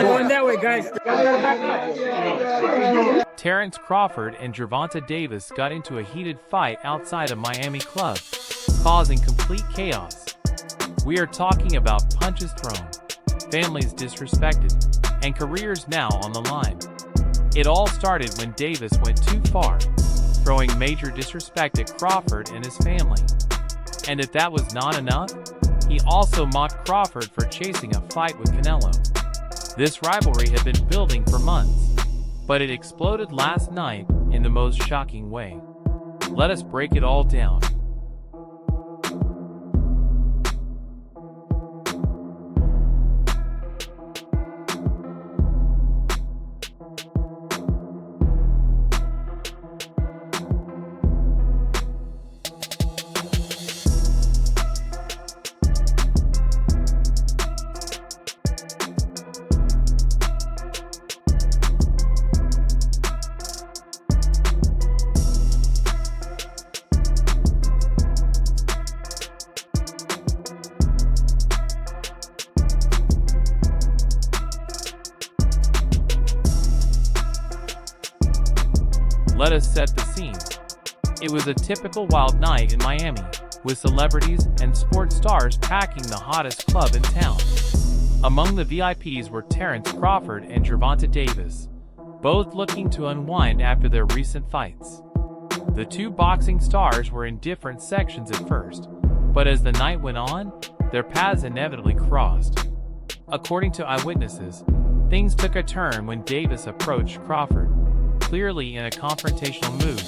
going that way, guys. Terence Crawford and Gervonta Davis got into a heated fight outside a Miami club, causing complete chaos. We are talking about punches thrown, families disrespected, and careers now on the line. It all started when Davis went too far, throwing major disrespect at Crawford and his family. And if that was not enough, he also mocked Crawford for chasing a fight with Canelo. This rivalry had been building for months, but it exploded last night in the most shocking way. Let us break it all down. Let us set the scene. It was a typical wild night in Miami, with celebrities and sports stars packing the hottest club in town. Among the VIPs were Terence Crawford and Gervonta Davis, both looking to unwind after their recent fights. The two boxing stars were in different sections at first, but as the night went on, their paths inevitably crossed. According to eyewitnesses, things took a turn when Davis approached Crawford, clearly in a confrontational mood.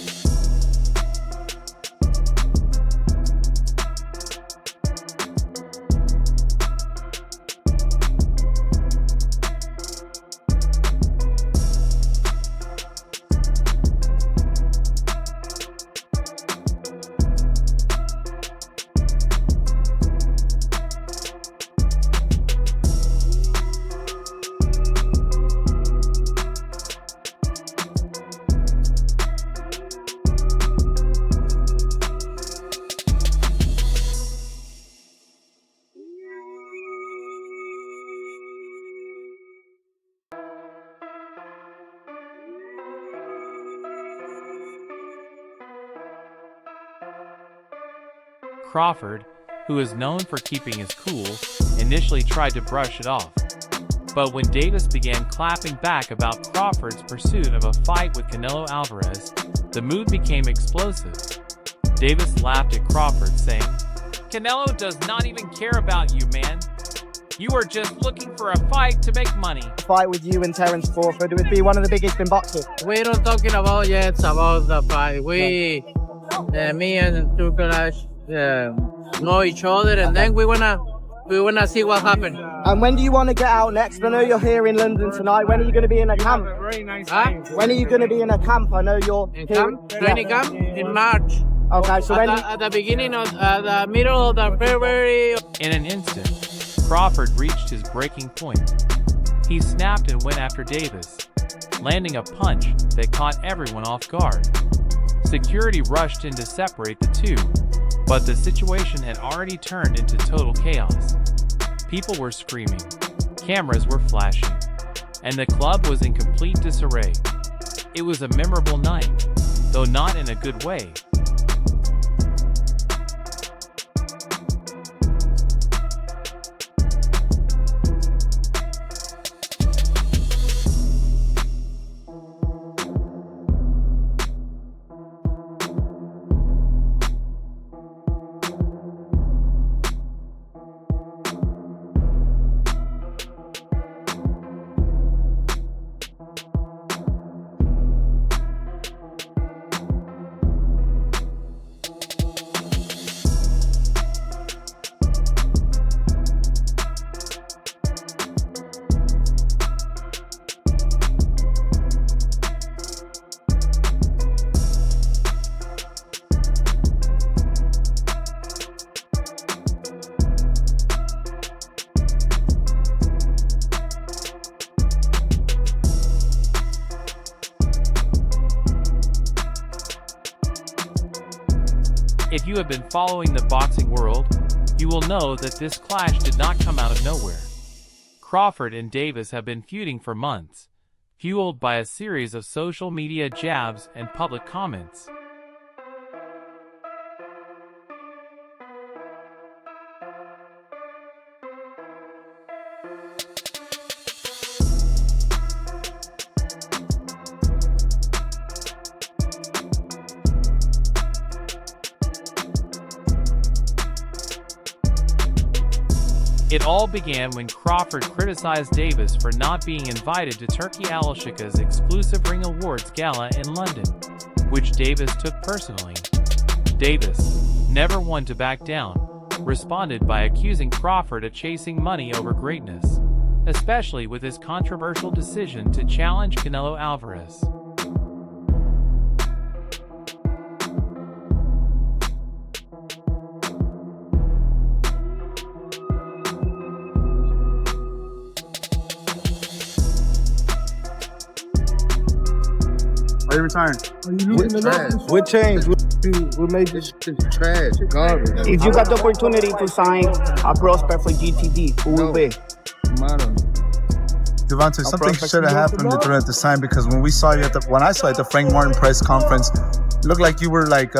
Crawford, who is known for keeping his cool, initially tried to brush it off. But when Davis began clapping back about Crawford's pursuit of a fight with Canelo Alvarez, the mood became explosive. Davis laughed at Crawford, saying, "Canelo does not even care about you, man. You are just looking for a fight to make money." Fight with you and Terence Crawford, it would be one of the biggest in boxing. We're not talking about yet about the fight. Me and Turkalash know each other, and then we wanna see what happens. And when do you want to get out next? I know you're here in London tonight. When are you going to be in a camp? Very nice. When are you going to be in a camp? I know you're in here. camp, training camp in March. Okay, so at the beginning of the middle of the February. In an instant, Crawford reached his breaking point. He snapped and went after Davis, landing a punch that caught everyone off guard. Security rushed in to separate the two, but the situation had already turned into total chaos. People were screaming, cameras were flashing, and the club was in complete disarray. It was a memorable night, though not in a good way. If you have been following the boxing world, you will know that this clash did not come out of nowhere. Crawford and Davis have been feuding for months, fueled by a series of social media jabs and public comments. It all began when Crawford criticized Davis for not being invited to Turki Alashika's exclusive Ring Awards gala in London, which Davis took personally. Davis, never one to back down, responded by accusing Crawford of chasing money over greatness, especially with his controversial decision to challenge Canelo Alvarez. Are you retiring? Are you losing the trash? What changed? What made This is trash, garbage. If you got the opportunity to sign a prospect for GTD, who will be? Madam. Gervonta, something should have happened at the time, because when I saw you at the Frank Martin press conference, it looked like you were like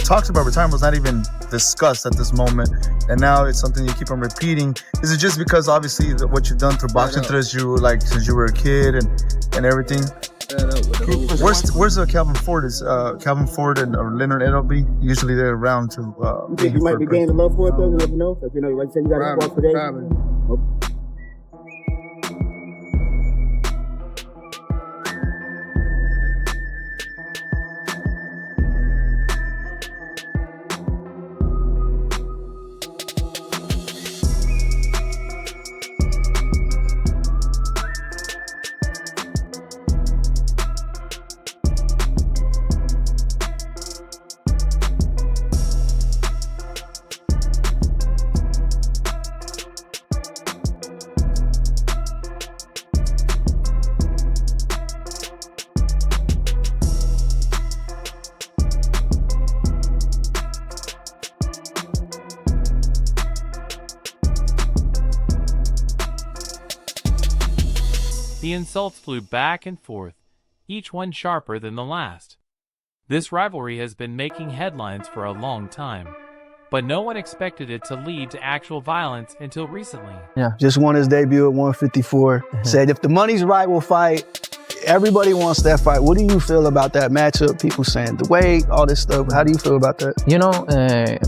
talks about retirement was not even discussed at this moment, and now it's something you keep on repeating. Is it just because obviously what you've done through boxing since you were a kid and everything? Where's Calvin Ford? Is Calvin Ford and or Leonard Edelby usually they're around to? You think you might be gaining love for it though? You never know. If you know, like you said, you got to today. The insults flew back and forth, each one sharper than the last. This rivalry has been making headlines for a long time, but no one expected it to lead to actual violence until recently. Yeah, just won his debut at 154. Said if the money's right, we'll fight. Everybody wants that fight. What do you feel about that matchup? People saying the weight, all this stuff. How do you feel about that? You know,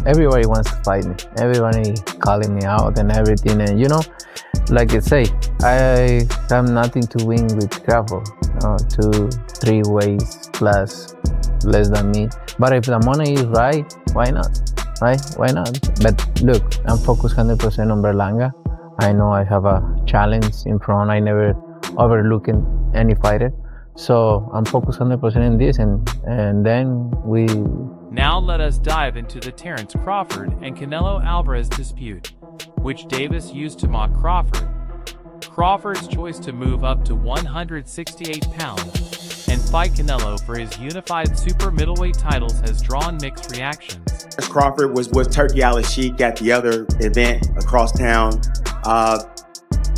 everybody wants to fight me. Everybody calling me out and everything. And you know, like I say, I have nothing to win with Crawford. 2, 3 weights plus less than me. But if the money is right, why not? Right? Why not? But look, I'm focused 100% on Berlanga. I know I have a challenge in front. I never overlooking any fighter. So I'm focused 100% in this, and then we... Now let us dive into the Terence Crawford and Canelo Alvarez dispute, which Davis used to mock Crawford. Crawford's choice to move up to 168 pounds and fight Canelo for his unified super middleweight titles has drawn mixed reactions. Crawford was with Turki Alashika at the other event across town.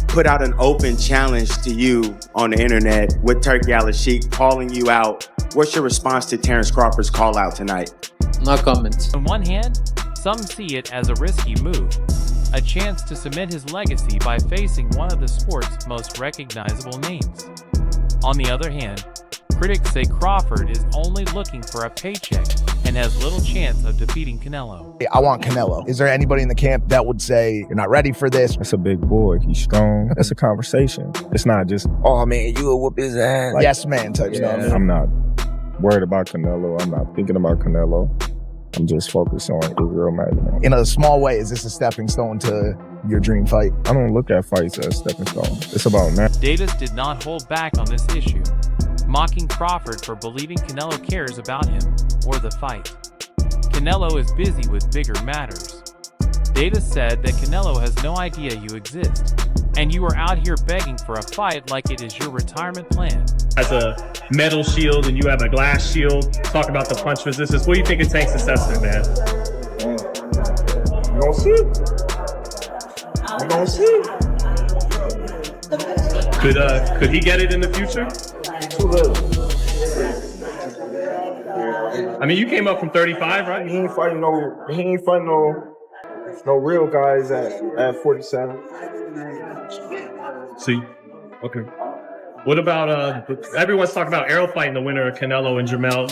Put out an open challenge to you on the internet with Turki Alashika calling you out. What's your response to Terence Crawford's call out tonight? No comments. On one hand, some see it as a risky move, a chance to cement his legacy by facing one of the sport's most recognizable names. On the other hand, critics say Crawford is only looking for a paycheck and has little chance of defeating Canelo. I want Canelo. Is there anybody in the camp that would say, you're not ready for this? That's a big boy. He's strong. That's a conversation. It's not just, oh man, you will whoop his ass. Like, yes, man touch. You know what I mean? I'm not worried about Canelo. I'm not thinking about Canelo. I'm just focused on Israel Magdalene. In a small way, is this a stepping stone to your dream fight? I don't look at fights as stepping stones. It's about now. Davis did not hold back on this issue, mocking Crawford for believing Canelo cares about him or the fight. Canelo is busy with bigger matters. Davis said that Canelo has no idea you exist, and you are out here begging for a fight like it is your retirement plan. As a metal shield and you have a glass shield, talk about the punch resistance. What do you think it takes to Cessna, man? You gonna see? You gonna see? Could he get it in the future? I mean, you came up from 35, right? He ain't fighting no real guys at 47. See, okay. What about everyone's talking about Errol fighting the winner of Canelo and Jamel.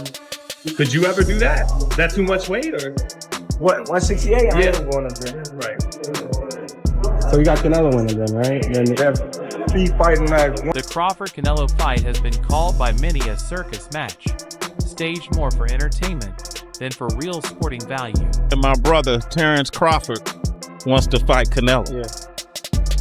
Could you ever do that? Is that too much weight or? What, 168? I ain't going up there. Right. So you got Canelo winning then, right? Then he fighting that. The Crawford-Canelo fight has been called by many a circus match, staged more for entertainment than for real sporting value. And my brother, Terence Crawford, wants to fight Canelo. Yeah.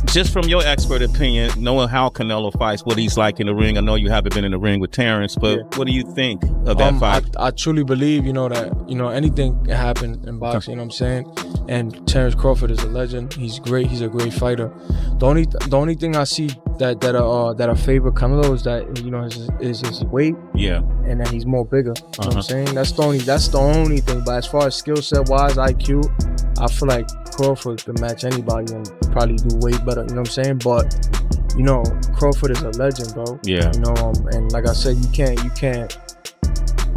Just from your expert opinion, knowing how Canelo fights, what he's like in the ring. I know you haven't been in the ring with Terence, but what do you think of that fight? I truly believe, that, anything can happen in boxing, you know what I'm saying? And Terence Crawford is a legend. He's great. He's a great fighter. The only thing I see that favor Canelo is that, is his weight. Yeah. And that he's more bigger. You know what I'm saying? That's the only thing. But as far as skill set wise, IQ, I feel like Crawford can match anybody and probably do way better, you know what I'm saying? But, Crawford is a legend, bro. Yeah. And like I said, you can't.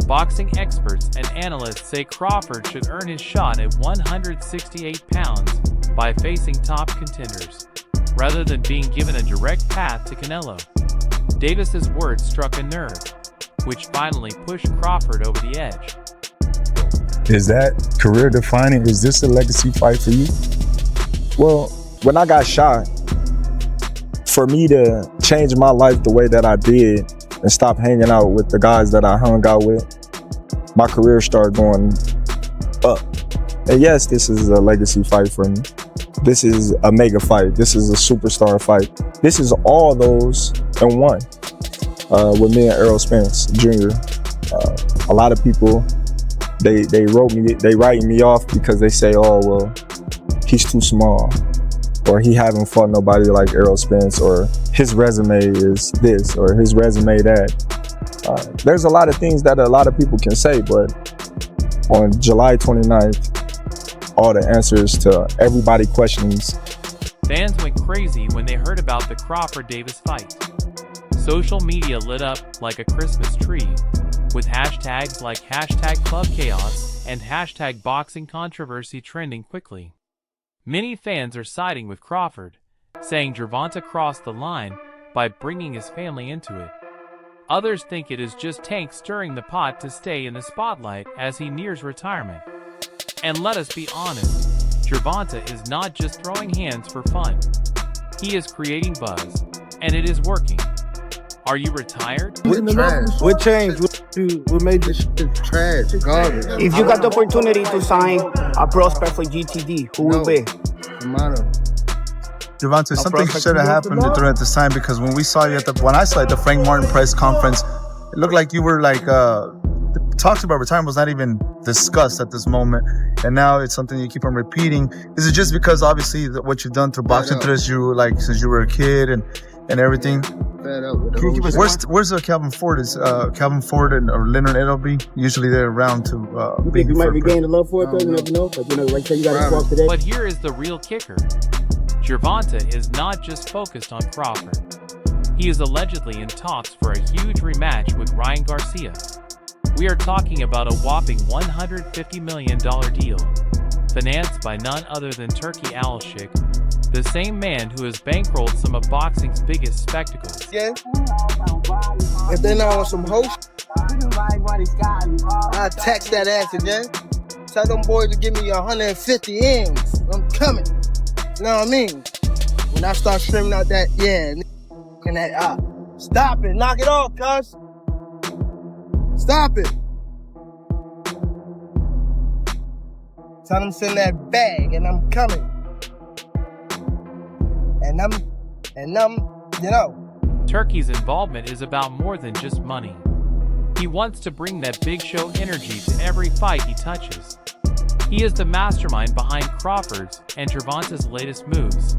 Boxing experts and analysts say Crawford should earn his shot at 168 pounds by facing top contenders, rather than being given a direct path to Canelo. Davis's words struck a nerve, which finally pushed Crawford over the edge. Is that career defining? Is this a legacy fight for you? Well, when I got shot, for me to change my life the way that I did and stop hanging out with the guys that I hung out with, my career started going up. And yes, this is a legacy fight for me. This is a mega fight. This is a superstar fight. This is all those in one with me and Errol Spence Jr. A lot of people, they writing me off because they say, oh, well, he's too small, or he haven't fought nobody like Errol Spence, or his resume is this, or his resume that. There's a lot of things that a lot of people can say, but on July 29th, all the answers to everybody's questions. Fans went crazy when they heard about the Crawford-Davis fight. Social media lit up like a Christmas tree, with hashtags like #ClubChaos and #BoxingControversy trending quickly. Many fans are siding with Crawford, saying Gervonta crossed the line by bringing his family into it. Others think it is just Tank stirring the pot to stay in the spotlight as he nears retirement. And let us be honest, Gervonta is not just throwing hands for fun. He is creating buzz, and it is working. Are you retired? What changed? What made this shit trash? Garbage. If you got the opportunity to sign a prospect for GTD, who will be? Gervonta, something should have happened during this time, because when I saw you at the Frank Martin press conference, it looked like you were talks about retirement was not even discussed at this moment, and now it's something you keep on repeating. Is it just because obviously what you've done through boxing through this, since you were a kid and everything? Where's Calvin Ford? Is Calvin Ford or Leonard Edelby usually they're around to? You think you might be gaining love for it though? You never know. Like you got to walk today. But here is the real kicker. Gervonta is not just focused on Crawford. He is allegedly in talks for a huge rematch with Ryan Garcia. We are talking about a whopping $150 million deal, financed by none other than Turki Al-Sheikh, the same man who has bankrolled some of boxing's biggest spectacles. Yeah. If they're not on some host, I text that ass again. Tell them boys to give me 150 M's. I'm coming. You know what I mean? When I start screaming out that, stop it, knock it off, cuz. Stop it. Tell them send that bag and I'm coming. And I'm, Turki's involvement is about more than just money. He wants to bring that big show energy to every fight he touches. He is the mastermind behind Crawford's and Gervonta's latest moves,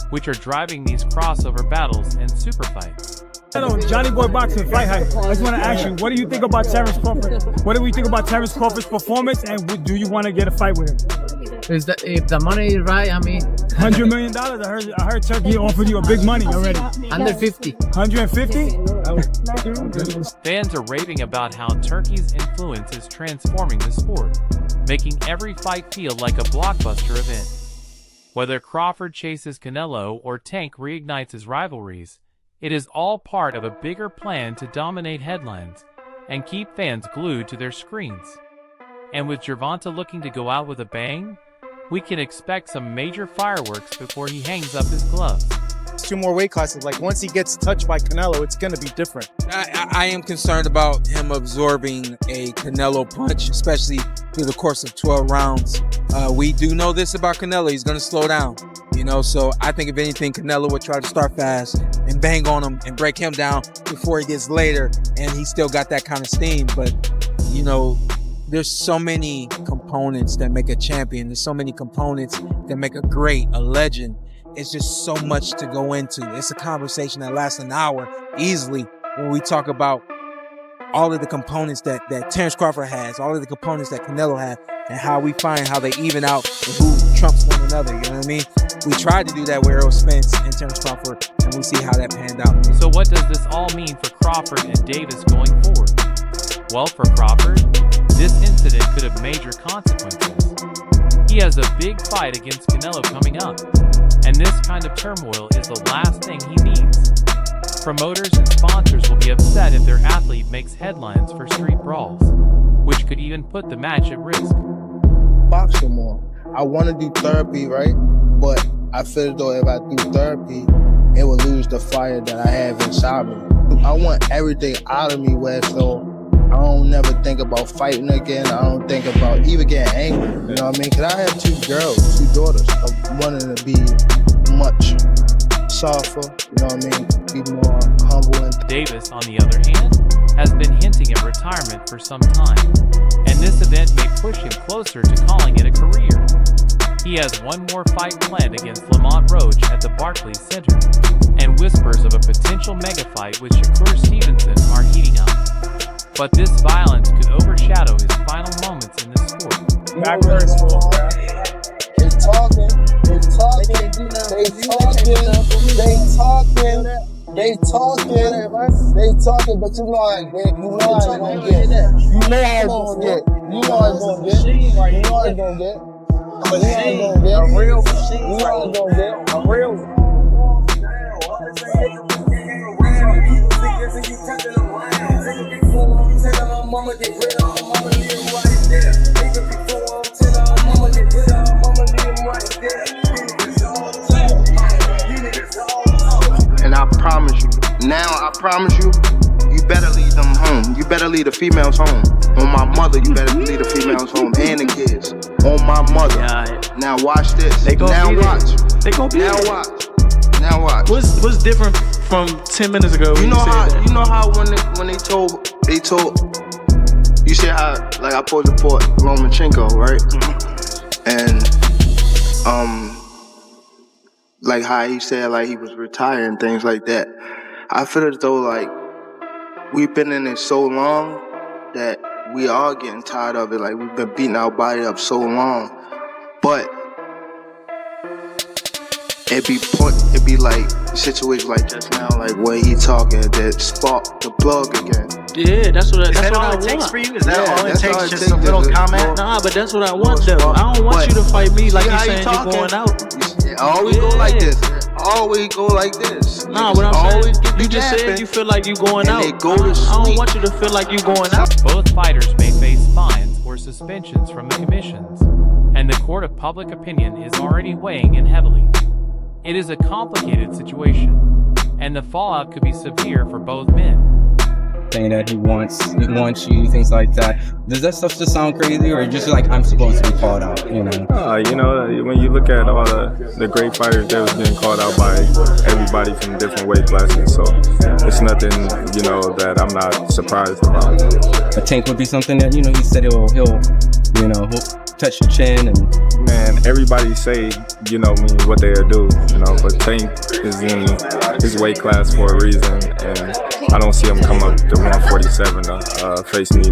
which are driving these crossover battles and super fights. Hello, Johnny Boy Boxing Fight Hype. I just want to ask you, what do you think about Terence Crawford? What do we think about Terence Crawford's performance, and do you want to get a fight with him? Is that if the money is right? I mean, $100 million. I heard Turkey offered you a big money already. Under 50. 150? Fans are raving about how Turkey's influence is transforming the sport, making every fight feel like a blockbuster event. Whether Crawford chases Canelo or Tank reignites his rivalries, it is all part of a bigger plan to dominate headlines and keep fans glued to their screens. And with Gervonta looking to go out with a bang, we can expect some major fireworks before he hangs up his gloves. It's 2 more weight classes. Like, once he gets touched by Canelo, it's going to be different. I am concerned about him absorbing a Canelo punch, especially through the course of 12 rounds. We do know this about Canelo. He's going to slow down, you know, so I think if anything, Canelo would try to start fast and bang on him and break him down before he gets later, and he still got that kind of steam. But, you know, there's so many components that make a champion. There's so many components that make a great, a legend. It's just so much to go into. It's a conversation that lasts an hour easily when we talk about all of the components that Terence Crawford has, all of the components that Canelo has, and how we find how they even out and who trumps one another, you know what I mean? We tried to do that with Errol Spence and Terence Crawford, and we'll see how that panned out. So what does this all mean for Crawford and Davis going forward? Well, for Crawford, this incident could have major consequences. He has a big fight against Canelo coming up, and this kind of turmoil is the last thing he needs. Promoters and sponsors will be upset if their athlete makes headlines for street brawls, which could even put the match at risk. Boxing more. I want to do therapy, right? But I feel as though if I do therapy, it will lose the fire that I have inside me. I want everything out of me where so I don't never think about fighting again. I don't think about even getting angry. You know what I mean? Because I have 2 girls, 2 daughters. I'm wanting to be much softer, you know what I mean? Be more humble. And Davis, on the other hand, has been hinting at retirement for some time, and this event may push him closer to calling it a career. He has one more fight planned against Lamont Roach at the Barclays Center, and whispers of a potential mega fight with Shakur Stevenson are heating up. But this violence could overshadow his final moments in the sport. they talking, but you know how it's gonna get. You know how it's gonna get. You know how it's gonna get. But he ain't gonna get a real machine. You know how it's gonna get a real. And I promise you, you better lead them home. You better lead the females home. On my mother, you better lead the females home and the kids. On my mother. Now watch this. Now watch. Now watch. What's different from 10 minutes ago? You know how when they told you said how like I supposed to support Lomachenko, right? And like how he said like he was retired and things like that. I feel as though like we've been in it so long that we are getting tired of it. Like we've been beating our body up so long, but it be like situations like just now, like where he talking that spark the plug again. Yeah, that's what Is that I all it want. takes for you? Is that all it that's takes? all it Just takes, a little just comment? Nah, but that's what I want though. I don't want you to fight me like you saying you're going out. It always go like this. Always go like this. Nah, what I'm saying, you just said you feel like you going out. They go to I sleep. don't want you to feel like you going out. Both fighters may face fines or suspensions from the commissions, and the court of public opinion is already weighing in heavily. It is a complicated situation, and the fallout could be severe for both men. Saying that he wants you, things like that. Does that stuff just sound crazy, or just like I'm supposed to be called out? You know. You know, when you look at all the great fighters, they was being called out by everybody from different weight classes. So it's nothing, you know, that I'm not surprised about. A Tank would be something that, you know, he said he'll touch your chin and. Man, everybody say, you know, what they'll do, you know, but Tank is in his weight class for a reason, and I don't see him come up to 147 to face me,